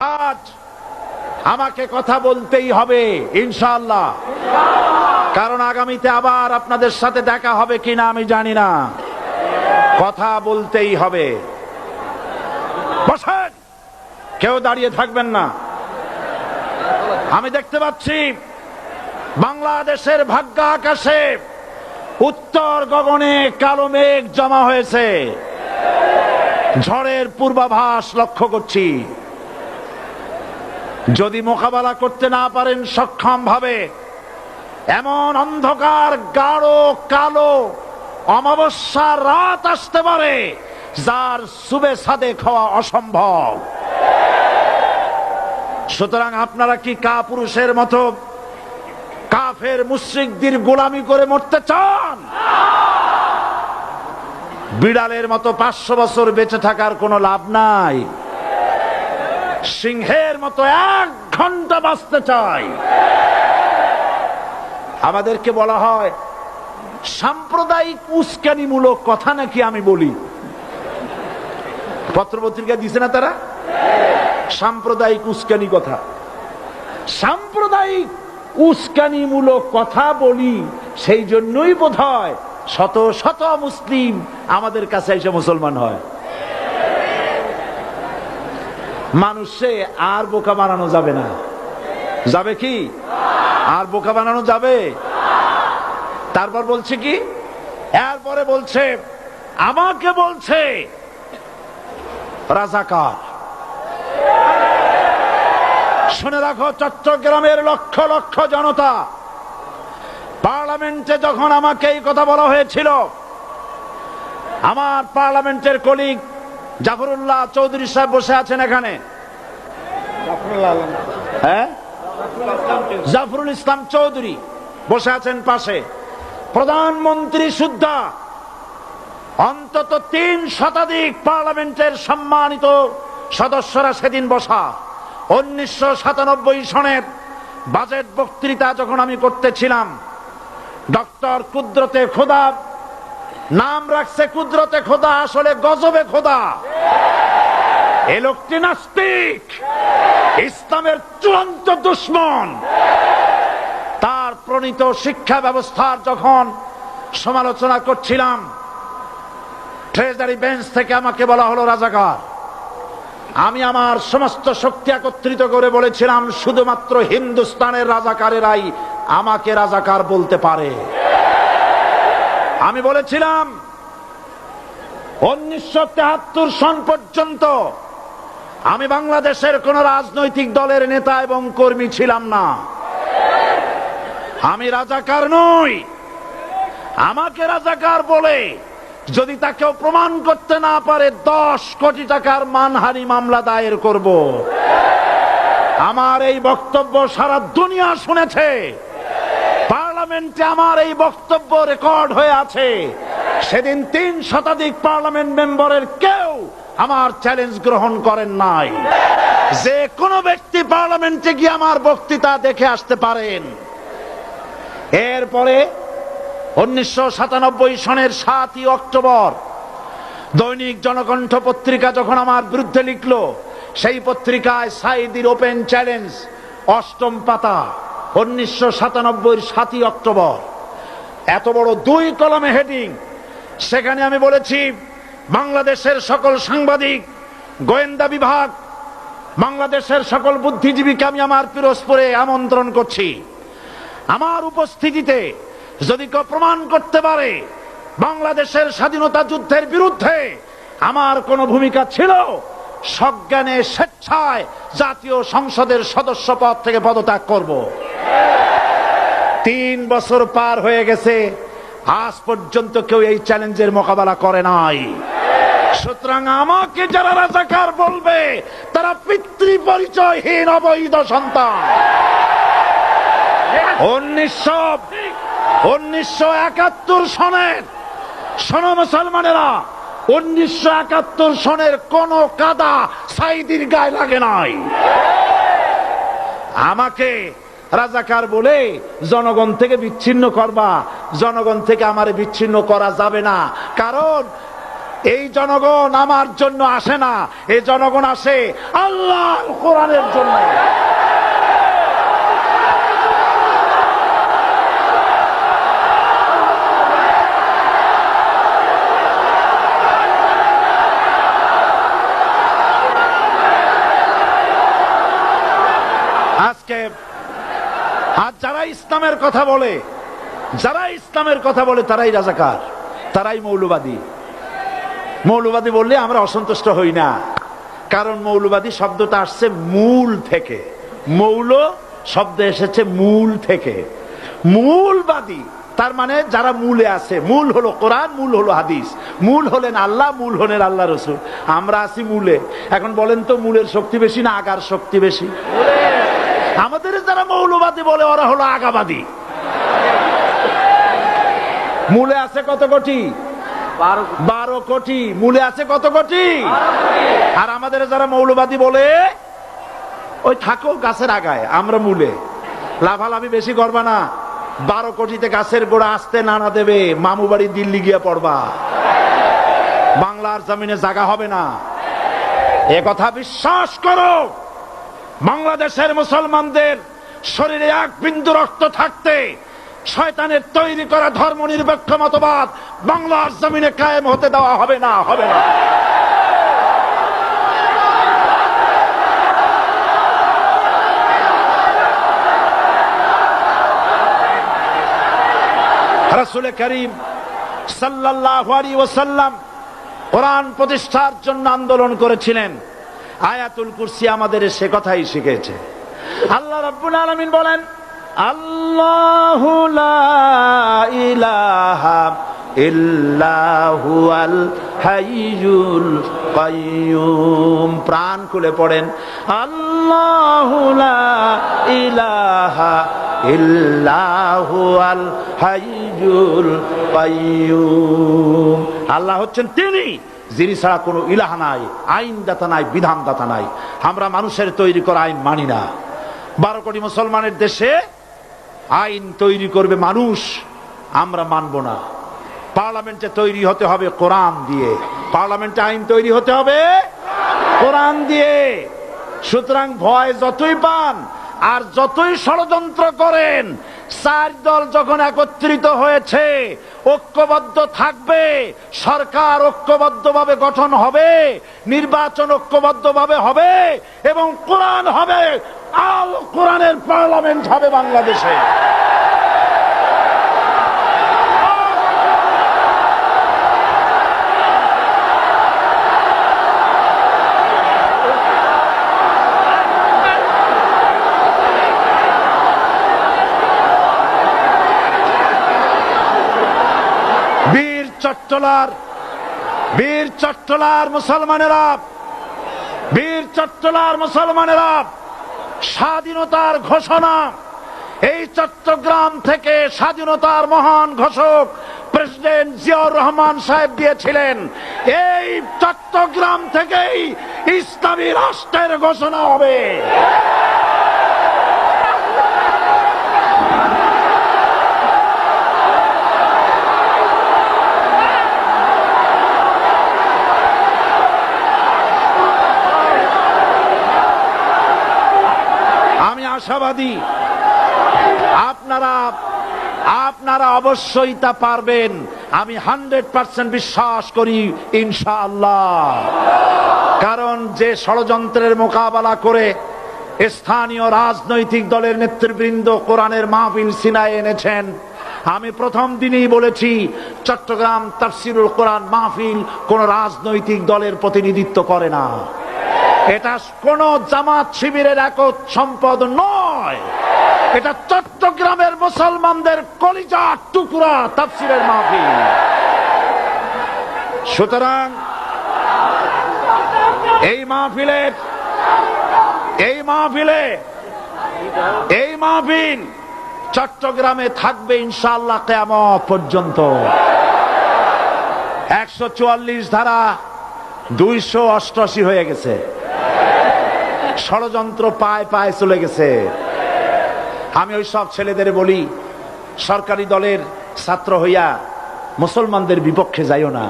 আজ আমাকে কথা বলতেই হবে ইনশাআল্লাহ, কারণ আগামীতে আবার আপনাদের সাথে দেখা হবে কিনা আমি জানি না। কথা বলতেই হবে। বসেন, কেউ দাঁড়িয়ে থাকবেন না। আমি দেখতে পাচ্ছি বাংলাদেশের ভাগ্য আকাশে উত্তর গগনে কালো মেঘ জমা হয়েছে। ঝড়ের পূর্বাভাস লক্ষ্য করছি। যদি মোকাবেলা করতে না পারেন সক্ষম ভাবে, এমন অন্ধকার গাঢ় কালো অমাবস্যার রাত আসতে পারে যার সুবে সাদেক হওয়া অসম্ভব। সুতরাং আপনারা কি কাপুরুষের মতো কাফের মুশরিকদের গোলামি করে মরতে চান? বিড়ালের মতো 500 বছর বেঁচে থাকার কোনো লাভ নাই। সিংহের মতো 1 ঘন্টা বাঁচতে চাই। আমাদেরকে বলা হয় সাম্প্রদায়িক উস্কানিমূলক কথা নাকি আমি বলি। পত্রপত্রিকা দিছে না তারা? সাম্প্রদায়িক উস্কানি কথা, সাম্প্রদায়িক উস্কানিমূলক কথা বলি। সেই জন্যই বোধহয় শত শত মুসলিম আমাদের কাছে এসে মুসলমান হয়। মানুষে আর বোকা বানানো যাবে না। যাবে কি? আর বোকা বানানো যাবে? তারপর বলছে কি? এরপরে বলছে আমাকে বলছে রাজাকার। শুনে রাখো চট্টগ্রামের লক্ষ লক্ষ জনতা, পার্লামেন্টে যখন আমাকে এই কথা বলা হয়েছিল, আমার পার্লামেন্টের কলিগ জাফরুল্লাহ চৌধুরী সাহেব বসে আছেন এখানে। হ্যাঁ, জাফরুল ইসলাম চৌধুরী বসে আছেন পাশে। প্রধানমন্ত্রী সুদ্ধা, অন্তত 3 শতাধিক পার্লামেন্টের সম্মানিত সদস্যরা সেদিন বসা। 1997 সনের বাজেট বক্তৃতা যখন আমি করতেছিলাম, ডক্টর কুদরতে খোদা, নাম রাখছে কুদরতে খোদা, আসলে গজবে খোদা। এ লোকটি নাস্তিক, ইসলামের চূড়ান্ত দুশমন। তার প্রণীত শিক্ষা ব্যবস্থার যখন সমালোচনা করছিলাম, ট্রেজারি বেঞ্চ থেকে আমাকে বলা হলো রাজাকার। আমি আমার সমস্ত শক্তি একত্রিত করে বলেছিলাম শুধুমাত্র হিন্দুস্তানের রাজাকারেরাই আমাকে রাজাকার বলতে পারে। আমি বলেছিলাম 1973 সন পর্যন্ত আমি বাংলাদেশের কোন রাজনৈতিক দলের নেতা এবং কর্মী ছিলাম না। আমি রাজাকার নই। আমাকে রাজাকার বলে যদি তাকেও প্রমাণ করতে না পারে 10 কোটি টাকার মানহানি মামলা দায়ের করব। আমার এই বক্তব্য সারা দুনিয়া শুনেছে। পার্লামেন্টে আমার এই বক্তব্য রেকর্ড হয়ে আছে। সেদিন 3 শতাধিক পার্লামেন্ট মেম্বারের কেউ আমার চ্যালেঞ্জ গ্রহণ করেন নাই। যে কোনো ব্যক্তি পার্লামেন্টে গিয়ে আমার বক্তৃতা দেখে আসতে পারেন। এরপরে 1997 সনের 7 অক্টোবর দৈনিক জনকণ্ঠ পত্রিকা যখন আমার বিরুদ্ধে লিখলো, সেই পত্রিকায় সাইদির ওপেন চ্যালেঞ্জ 8ম পাতা, 1997 7 অক্টোবর, এত বড় 2 কলমে হেডিং। সেখানে আমি বলেছি বাংলাদেশের সকল সাংবাদিক, গোয়েন্দা বিভাগ, বাংলাদেশের সকল বুদ্ধিজীবীকে আমি আমার পিরোজপুরে আমন্ত্রণ করছি। আমার উপস্থিতিতে যদি কেউ প্রমাণ করতে পারে বাংলাদেশের স্বাধীনতা যুদ্ধের বিরুদ্ধে আমার কোনো ভূমিকা ছিল, সজ্ঞানে স্বেচ্ছায় জাতীয় সংসদের সদস্য পদ থেকে পদত্যাগ করব। 3 বছর পার হয়ে গেছে, আজ পর্যন্ত কেউ এই চ্যালেঞ্জের মোকাবেলা করে নাই। সুতরাং আমাকে যারা রাজাকার বলবে তারা পিতৃ পরিচয়হীন অবৈধ সন্তান। 1971 সনের, শোনো মুসলমানেরা, 1971 সনের কোন কাদা সাইদির গায়ে লাগে নাই। আমাকে রাজাকার বলে জনগণ থেকে বিচ্ছিন্ন করবা। জনগণ থেকে আমারে বিচ্ছিন্ন করা যাবে না, কারণ এই জনগণ আমার জন্য আসে না, এই জনগণ আসে আল্লাহর কোরআনের জন্য। আজকে আর যারা ইসলামের কথা বলে, তারাই রাজাকার, তারাই মৌলবাদী। মৌলবাদী বললে আমরা অসন্তুষ্ট হই না, কারণ মৌলবাদী শব্দটা আসছে মূল থেকে। মৌল শব্দ এসেছে মূল থেকে। মূলবাদী তার মানে যারা মূলে আছে। মূল হলো কোরআন, মূল হলো হাদিস, মূল হলেন আল্লাহ, মূল হলেন আল্লাহ রসুল। আমরা আছি মূলে। এখন বলেন তো মূলের শক্তি বেশি না আগার শক্তি বেশি? আমাদের যারা মৌলবাদী বলে ওরা হলো আগাবাদী। মূলে আছে কত কোটি? 12 কোটি। মূলে আছে কত কোটি? আর আমাদের যারা মৌলবাদী বলে ওই থাকো গাছের আগায়, আমরা মূলে। লাভালাভি বেশি করবা না, 12 কোটিতে গাছের গোড়া আসতে নানা দেবে, মামু বাড়ি দিল্লি গিয়ে পড়বা, বাংলার জমিনে জায়গা হবে না। এ কথা বিশ্বাস করো। বাংলাদেশের মুসলমানদের শরীরে এক বিন্দু রক্ত থাকতে শয়তানের তৈরি করা ধর্ম নিরপেক্ষ মতবাদ বাংলার জমিনে কায়েম হতে দেওয়া হবে না, হবে না। রাসূল করিম সাল্লাল্লাহু আলাইহি ওয়াসাল্লাম কোরআন প্রতিষ্ঠার জন্য আন্দোলন করেছিলেন। আয়াতুল কুরসি আমাদের সে কথাই শিখেছে। আল্লাহ রাব্বুল আলামিন বলেন, আল্লাহু লা ইলাহা ইল্লা হুয়াল হাইয়ুল কাইয়্যুম। প্রাণ খুলে পড়েন, আল্লাহু লা ইলাহা ইল্লা হুয়াল হাইয়ুল কাইয়্যুম। আল্লাহ হচ্ছেন তিনি, যিনি ছাড়া কোনো ইলাহা নাই, আইনদাতা নাই, বিধানদাতা নাই। আমরা মানুষের তৈরি করা আইন মানি না। 12 কোটি মুসলমানের দেশে আইন তৈরি করবে মানুষ, আমরা মানব না। পার্লামেন্টে তৈরি হতে হবে কোরআন দিয়ে, পার্লামেন্টে আইন তৈরি হতে হবে কোরআন দিয়ে। সুতরাং ভয় যতই পান আর যতই ষড়যন্ত্র করেন, 4 দল যখন একত্রিত হয়েছে, ঐক্যবদ্ধ থাকবে, সরকার ঐক্যবদ্ধভাবে গঠন হবে, নির্বাচন ঐক্যবদ্ধভাবে হবে এবং কোরআন হবে, আল কোরআনের পার্লামেন্ট হবে বাংলাদেশে। বীর চট্টলার মুসলমানেরা স্বাধীনতার ঘোষণা, এই চট্টগ্রাম থেকে স্বাধীনতার মহান ঘোষক প্রেসিডেন্ট জিয়াউর রহমান সাহেব দিয়েছিলেন। এই চট্টগ্রাম থেকেই ইসলামী রাষ্ট্রের ঘোষণা হবে। আশাবাদী আপনারা অবশ্যই তা পারবেন। আমি 100% বিশ্বাস করি ইনশাআল্লাহ। কারণ যে ষড়যন্ত্রের মোকাবেলা করে স্থানীয় রাজনৈতিক দলের নেতৃবৃন্দ কোরআনের মাহফিল সিনায় এনেছেন, আমি প্রথম দিনই বলেছি চট্টগ্রাম তাফসিরুল কোরআন মাহফিল কোন রাজনৈতিক দলের প্রতিনিধিত্ব করে না। এটা কোন জামাত শিবিরের একক সম্পদ নয়, এটা চট্টগ্রামের মুসলমানদের কলিজার টুকরা তাফসিরের মাহফিল। সুতরাং এই মাহফিল চট্টগ্রামে থাকবে ইনশাআল্লাহ কিয়ামত পর্যন্ত। 144 ধারা 288 হয়ে গেছে, ষড়যন্ত্র পায় পায় চলে গেছে। আমি ওই সব ছেলেদের বলি, সরকারি দলের ছাত্র হইয়া মুসলমানদের বিপক্ষে যাইও না।